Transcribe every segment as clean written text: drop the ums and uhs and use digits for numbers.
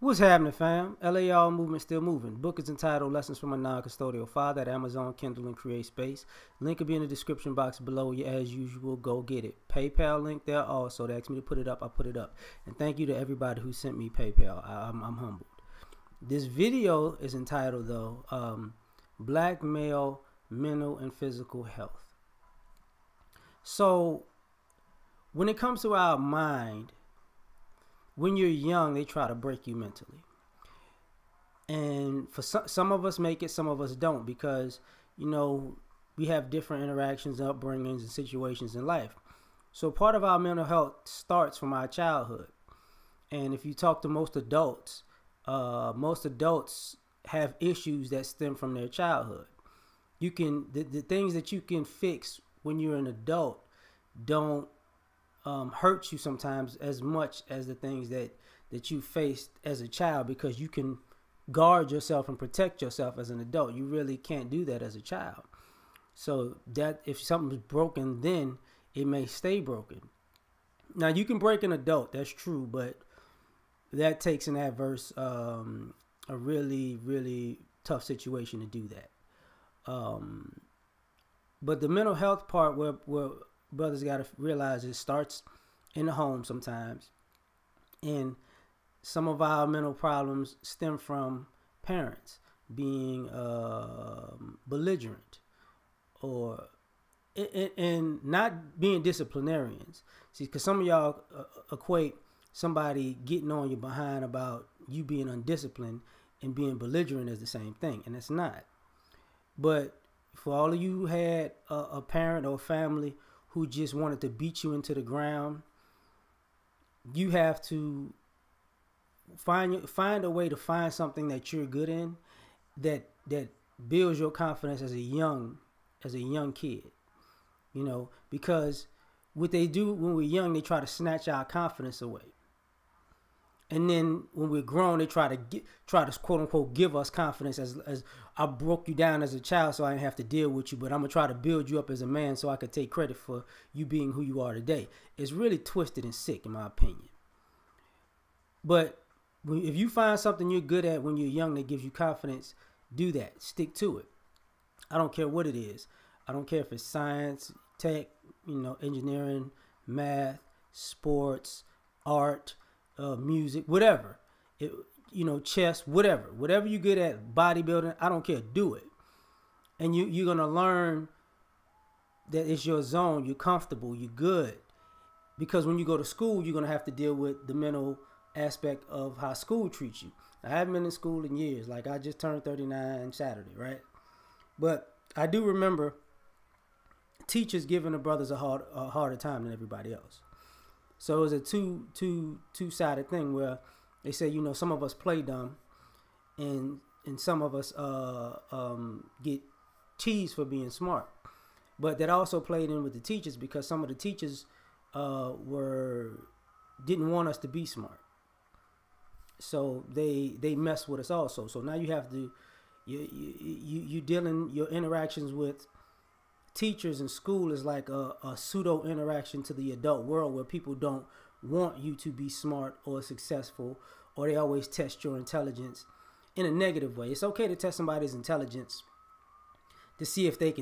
What's happening, fam? L.A.R. movement still moving. Book is entitled Lessons from a Non-Custodial Father at Amazon, Kindle, and Create Space. Link will be in the description box below you as usual. Go get it. PayPal link there also. They asked me to put it up. I put it up. And thank you to everybody who sent me PayPal. I'm humbled. This video is entitled, though, Black Male Mental and Physical Health. So, when it comes to our mind, when you're young, they try to break you mentally. And for some of us make it, some of us don't, because, you know, we have different interactions, upbringings, and situations in life. So part of our mental health starts from our childhood. And if you talk to most adults have issues that stem from their childhood. You can, the things that you can fix when you're an adult don't hurt you sometimes as much as the things that you faced as a child, because you can guard yourself and protect yourself as an adult. You really can't do that as a child. So that if something's broken, then it may stay broken. Now you can break an adult, that's true, but that takes an adverse, a really, really tough situation to do that. But the mental health part, where brothers got to realize, it starts in the home sometimes. And some of our mental problems stem from parents being belligerent or and not being disciplinarians. See, because some of y'all equate somebody getting on you behind about you being undisciplined and being belligerent as the same thing, and it's not. But for all of you who had a parent or family who just wanted to beat you into the ground, you have to find a way to find something that you're good in, that builds your confidence as a young kid. You know, because what they do when we're young, they try to snatch our confidence away. And then when we're grown, they try to quote unquote give us confidence as I broke you down as a child so I didn't have to deal with you, but I'm gonna try to build you up as a man so I could take credit for you being who you are today. It's really twisted and sick, in my opinion. But if you find something you're good at when you're young that gives you confidence, do that. Stick to it. I don't care what it is. I don't care if it's science, tech, engineering, math, sports, art, music, whatever, chess, whatever you're good at, bodybuilding, I don't care, do it. And you're going to learn that it's your zone, you're comfortable, you're good. Because when you go to school, you're going to have to deal with the mental aspect of how school treats you. I haven't been in school in years. Like, I just turned 39 Saturday, right? But I do remember teachers giving the brothers a harder time than everybody else. So it was a two-sided thing where they say, some of us play dumb, and some of us get teased for being smart. But that also played in with the teachers, because some of the teachers didn't want us to be smart. So they mess with us also. So now you have to your interactions with teachers in school is like a pseudo interaction to the adult world, where people don't want you to be smart or successful, or they always test your intelligence in a negative way. It's okay to test somebody's intelligence to see if the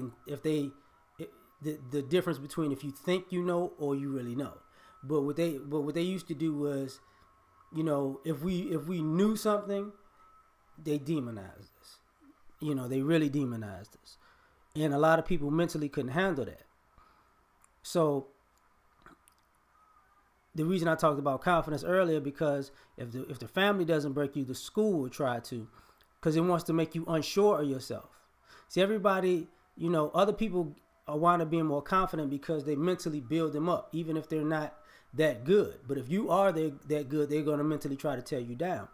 difference between if you think you know or you really know. But what they used to do was, if we knew something, they demonized us. They really demonized us. And a lot of people mentally couldn't handle that. So the reason I talked about confidence earlier, because if the family doesn't break you, the school will try to, because it wants to make you unsure of yourself. See, everybody, other people are wind up being more confident because they mentally build them up, even if they're not that good. But if you are that good, they're going to mentally try to tear you down.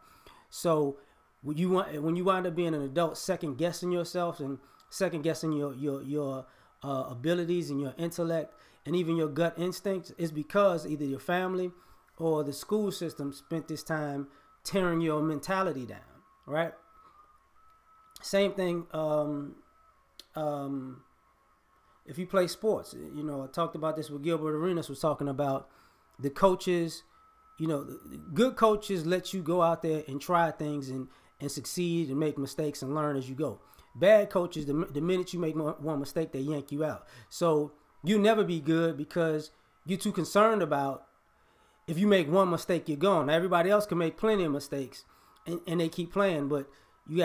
So when you wind up being an adult, second guessing yourself and second guessing your abilities and your intellect and even your gut instincts, is because either your family or the school system spent this time tearing your mentality down, right? Same thing if you play sports. I talked about this with Gilbert Arenas, was talking about the coaches You know, good coaches let you go out there and try things and succeed and make mistakes and learn as you go. Bad coaches, the minute you make one mistake, they yank you out. So you never be good because you're too concerned about if you make one mistake, you're gone. Now, everybody else can make plenty of mistakes and they keep playing, but you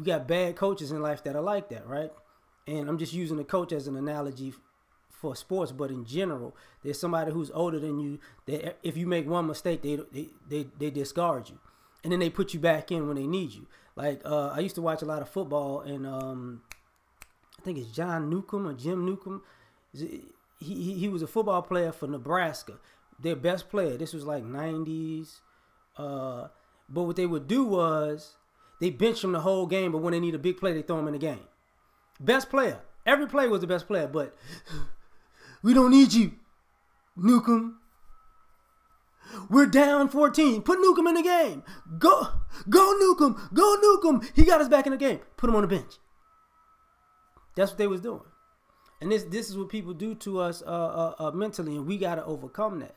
got bad coaches in life that are like that, right? And I'm just using the coach as an analogy for sports, but in general, there's somebody who's older than you that if you make one mistake, they discard you, and then they put you back in when they need you. Like I used to watch a lot of football, and I think it's John Newcomb or Jim Newcomb. He was a football player for Nebraska, their best player. This was like 90s. But what they would do was they bench him the whole game, but when they need a big play, they throw him in the game. Best player. Every play was the best player, but we don't need you, Newcomb. We're down 14. Put Newcomb in the game. Go Newcomb. Go Newcomb. He got us back in the game. Put him on the bench. That's what they was doing. And this is what people do to us mentally, and we got to overcome that.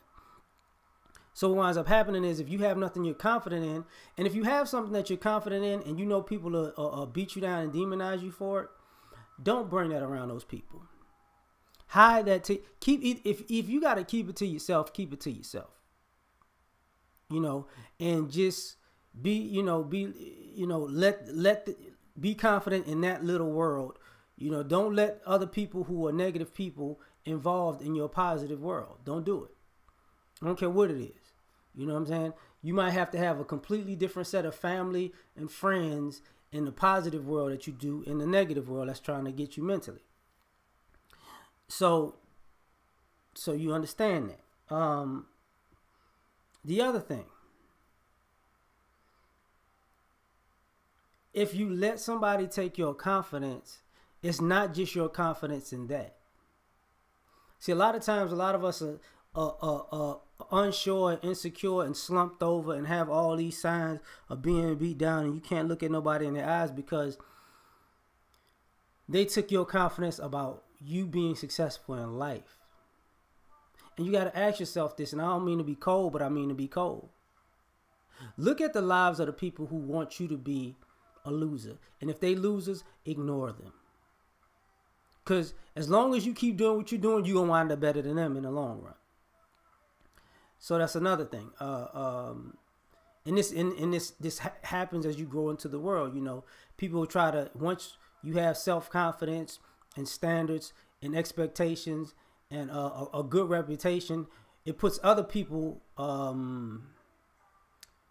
So what winds up happening is if you have nothing you're confident in, and if you have something that you're confident in and you know people will beat you down and demonize you for it, don't bring that around those people. Hide that. If you got to keep it to yourself, keep it to yourself. You know, and just be confident in that little world. You know, don't let other people who are negative people involved in your positive world. Don't do it. I don't care what it is. You know what I'm saying? You might have to have a completely different set of family and friends in the positive world that you do in the negative world that's trying to get you mentally. So you understand that. The other thing, if you let somebody take your confidence, it's not just your confidence in that. See, a lot of times, a lot of us are unsure, and insecure, and slumped over, and have all these signs of being beat down, and you can't look at nobody in their eyes because they took your confidence about you being successful in life. And you got to ask yourself this, and I don't mean to be cold, but I mean to be cold. Look at the lives of the people who want you to be a loser. And if they losers, ignore them. Because as long as you keep doing what you're doing, you're going to wind up better than them in the long run. So that's another thing. And this happens as you grow into the world. You know, people try to, once you have self-confidence and standards and expectations and a good reputation, it puts other people on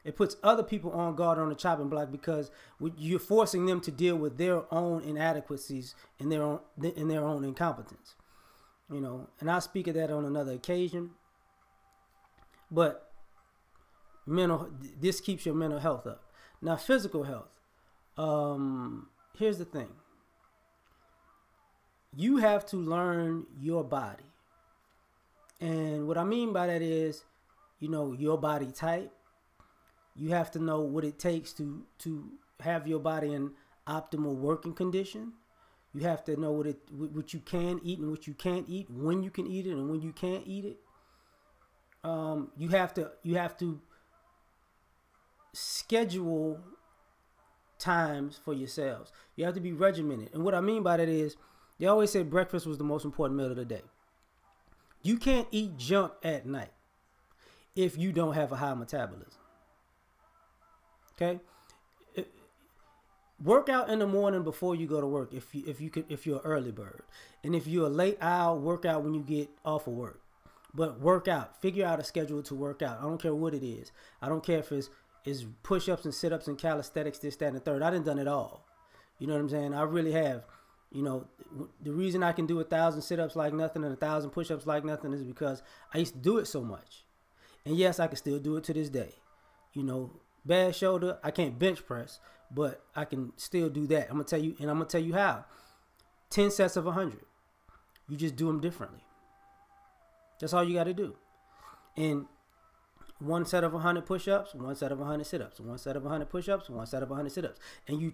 guard on the chopping block because you're forcing them to deal with their own inadequacies and their own incompetence. You know, and I'll speak of that on another occasion. But this keeps your mental health up. Now, physical health. Here's the thing. You have to learn your body. And what I mean by that is, you know, your body type. You have to know what it takes to have your body in optimal working condition. You have to know what you can eat and what you can't eat, when you can eat it and when you can't eat it. You have to schedule times for yourselves. You have to be regimented. And what I mean by that is, they always say breakfast was the most important meal of the day. You can't eat junk at night if you don't have a high metabolism. Okay? Work out in the morning before you go to work if you're an early bird. And if you're a late owl, work out when you get off of work. But work out. Figure out a schedule to work out. I don't care what it is. I don't care if it's push-ups and sit-ups and calisthenics, this, that, and the third. I done it all. You know what I'm saying? I really have. You know, the reason I can do 1,000 sit-ups like nothing and 1,000 push-ups like nothing is because I used to do it so much. And yes, I can still do it to this day. You know, bad shoulder, I can't bench press, but I can still do that. I'm going to tell you how. 10 sets of 100. You just do them differently. That's all you got to do. And one set of 100 push-ups, one set of 100 sit-ups, one set of 100 push-ups, one set of 100 sit-ups. And you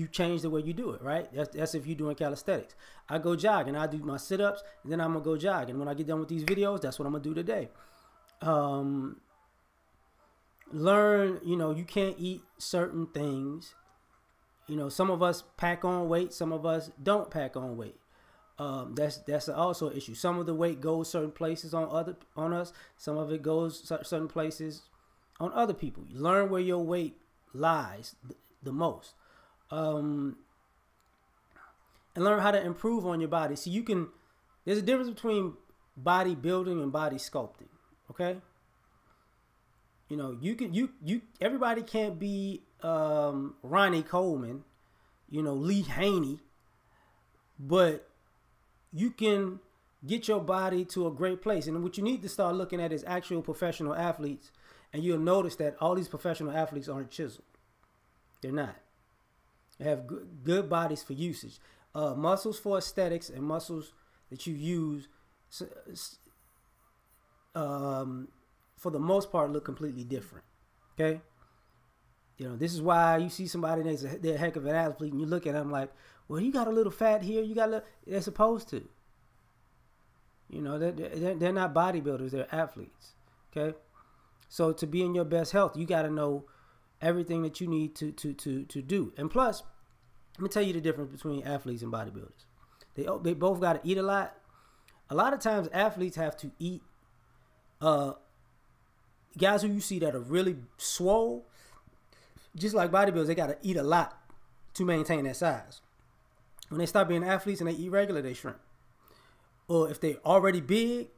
change the way you do it, right? That's if you're doing calisthenics. I go jogging. I do my sit-ups, and then I'm going to go jog. And when I get done with these videos, that's what I'm going to do today. learn, you can't eat certain things. Some of us pack on weight, some of us don't pack on weight. That's also an issue. Some of the weight goes certain places on us. Some of it goes certain places on other people. You learn where your weight lies the most, and learn how to improve on your body. So you can. There's a difference between bodybuilding and body sculpting. Okay. Everybody can't be Ronnie Coleman, Lee Haney, but you can get your body to a great place. And what you need to start looking at is actual professional athletes, and you'll notice that all these professional athletes aren't chiseled. They're not. They have good bodies for usage. Muscles for aesthetics and muscles that you use, for the most part, look completely different. Okay? This is why you see somebody they're a heck of an athlete, and you look at them like, well, you got a little fat here, you got a little. They're supposed to. They're not bodybuilders, they're athletes. Okay? So to be in your best health, you got to know everything that you need to do. And plus, let me tell you the difference between athletes and bodybuilders. They both got to eat a lot. A lot of times athletes have to eat. Guys who you see that are really swole, just like bodybuilders, they got to eat a lot to maintain that size. When they stop being athletes and they eat regular, they shrink. Or if they're already big,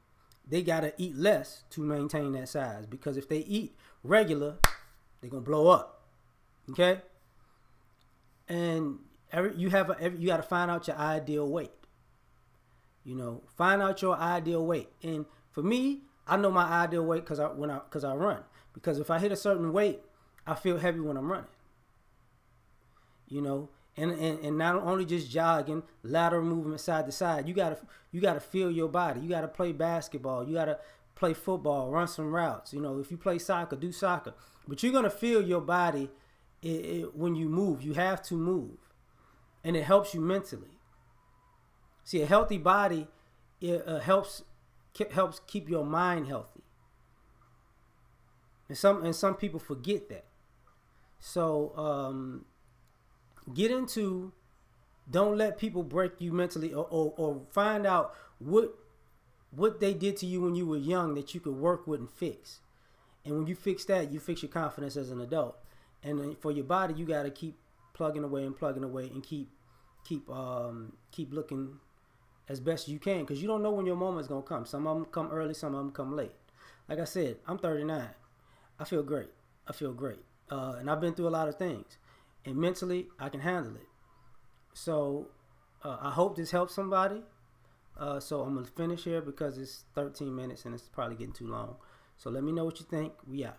they got to eat less to maintain that size. Because if they eat regular, they're going to blow up. Okay? And you got to find out your ideal weight. Find out your ideal weight. And for me, I know my ideal weight because I run. Because if I hit a certain weight, I feel heavy when I'm running. And not only just jogging, lateral movement side to side. You gotta feel your body. You gotta play basketball. You gotta play football, run some routes. If you play soccer, do soccer. But you're gonna feel your body when you move. You have to move, and it helps you mentally. See, a healthy body helps keep your mind healthy. And some people forget that. So don't let people break you mentally, or find out what they did to you when you were young that you could work with and fix. And when you fix that, you fix your confidence as an adult. And for your body, you got to keep plugging away and keep looking as best you can, because you don't know when your moment's going to come. Some of them come early, some of them come late. Like I said, I'm 39. I feel great. And I've been through a lot of things. And mentally, I can handle it. So I hope this helps somebody. So I'm going to finish here because it's 13 minutes and it's probably getting too long. So let me know what you think. We out.